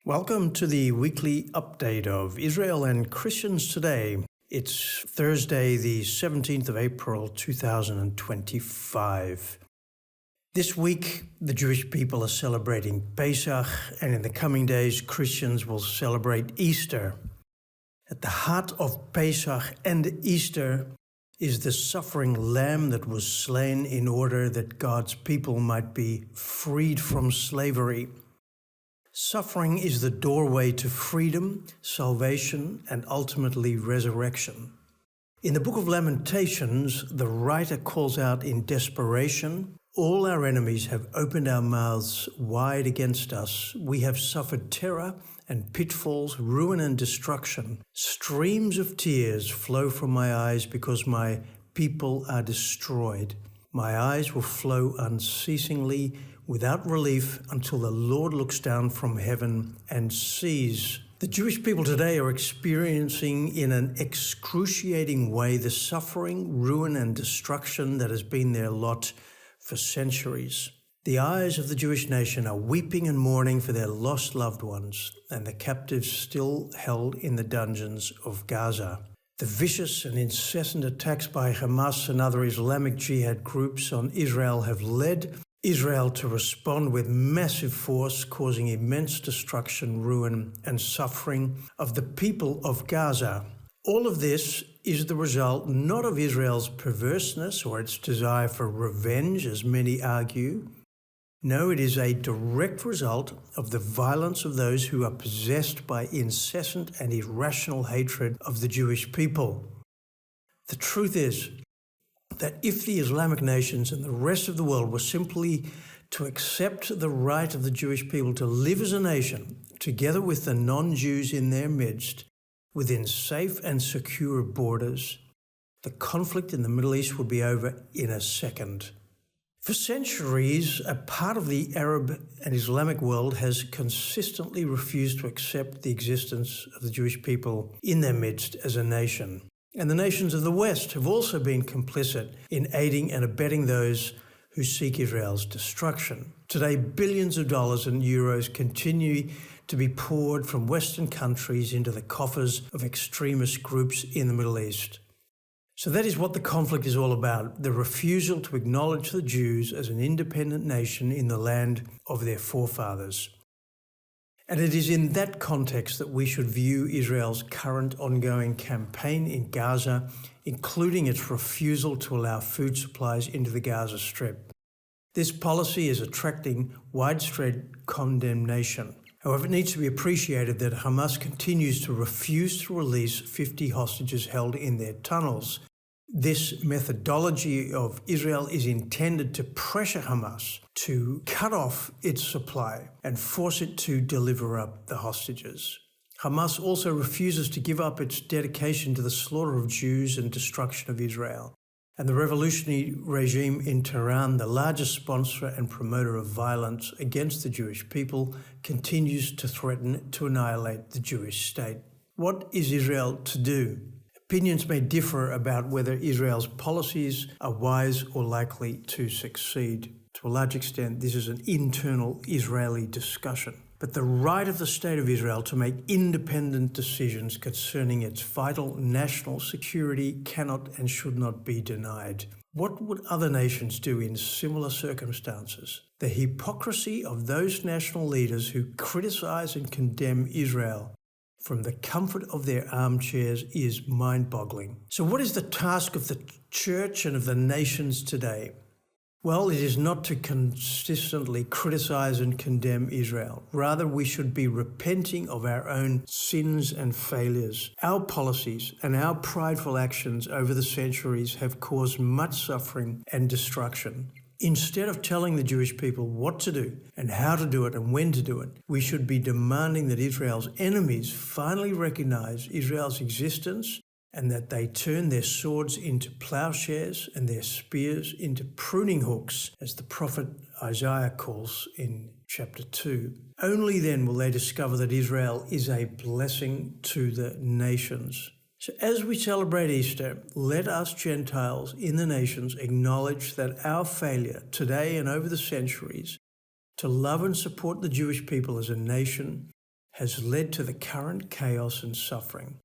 Welcome to the weekly update of Israel and Christians Today. It's Thursday, the 17th of April, 2025. This week, the Jewish people are celebrating Pesach, and in the coming days, Christians will celebrate Easter. At the heart of Pesach and Easter is the suffering lamb that was slain in order that God's people might be freed from slavery. Suffering is the doorway to freedom, salvation, and ultimately resurrection. In the book of Lamentations, the writer calls out in desperation, "All our enemies have opened our mouths wide against us. We have suffered terror and pitfalls, ruin and destruction. Streams of tears flow from my eyes because my people are destroyed. My eyes will flow unceasingly without relief until the Lord looks down from heaven and sees." The Jewish people today are experiencing in an excruciating way the suffering, ruin, and destruction that has been their lot for centuries. The eyes of the Jewish nation are weeping and mourning for their lost loved ones and the captives still held in the dungeons of Gaza. The vicious and incessant attacks by Hamas and other Islamic Jihad groups on Israel have led Israel to respond with massive force, causing immense destruction, ruin, and suffering of the people of Gaza. All of this is the result not of Israel's perverseness or its desire for revenge, as many argue. No, it is a direct result of the violence of those who are possessed by incessant and irrational hatred of the Jewish people. The truth is that if the Islamic nations and the rest of the world were simply to accept the right of the Jewish people to live as a nation, together with the non-Jews in their midst, within safe and secure borders, the conflict in the Middle East would be over in a second. For centuries, a part of the Arab and Islamic world has consistently refused to accept the existence of the Jewish people in their midst as a nation. And the nations of the West have also been complicit in aiding and abetting those who seek Israel's destruction. Today, billions of dollars and euros continue to be poured from Western countries into the coffers of extremist groups in the Middle East. So that is what the conflict is all about, the refusal to acknowledge the Jews as an independent nation in the land of their forefathers. And it is in that context that we should view Israel's current ongoing campaign in Gaza, including its refusal to allow food supplies into the Gaza Strip. This policy is attracting widespread condemnation. However, it needs to be appreciated that Hamas continues to refuse to release 50 hostages held in their tunnels. This methodology of Israel is intended to pressure Hamas to cut off its supply and force it to deliver up the hostages. Hamas also refuses to give up its dedication to the slaughter of Jews and destruction of Israel. And the revolutionary regime in Tehran, the largest sponsor and promoter of violence against the Jewish people, continues to threaten to annihilate the Jewish state. What is Israel to do? Opinions may differ about whether Israel's policies are wise or likely to succeed. To a large extent, this is an internal Israeli discussion. But the right of the State of Israel to make independent decisions concerning its vital national security cannot and should not be denied. What would other nations do in similar circumstances? The hypocrisy of those national leaders who criticize and condemn Israel from the comfort of their armchairs is mind-boggling. So what is the task of the church and of the nations today? Well, it is not to consistently criticize and condemn Israel. Rather, we should be repenting of our own sins and failures. Our policies and our prideful actions over the centuries have caused much suffering and destruction. Instead of telling the Jewish people what to do and how to do it and when to do it, we should be demanding that Israel's enemies finally recognize Israel's existence and that they turn their swords into plowshares and their spears into pruning hooks, as the prophet Isaiah calls in chapter 2. Only then will they discover that Israel is a blessing to the nations. So as we celebrate Easter, let us Gentiles in the nations acknowledge that our failure today and over the centuries to love and support the Jewish people as a nation has led to the current chaos and suffering.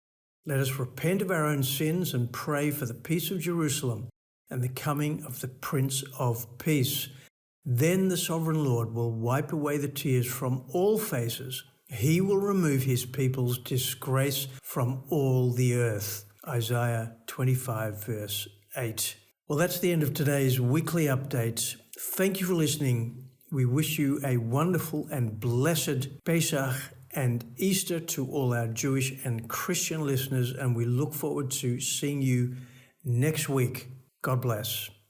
Let us repent of our own sins and pray for the peace of Jerusalem and the coming of the Prince of Peace. Then the Sovereign Lord will wipe away the tears from all faces. He will remove his people's disgrace from all the earth. Isaiah 25 verse 8. Well, that's the end of today's weekly update. Thank you for listening. We wish you a wonderful and blessed Pesach and Easter to all our Jewish and Christian listeners, and we look forward to seeing you next week. God bless.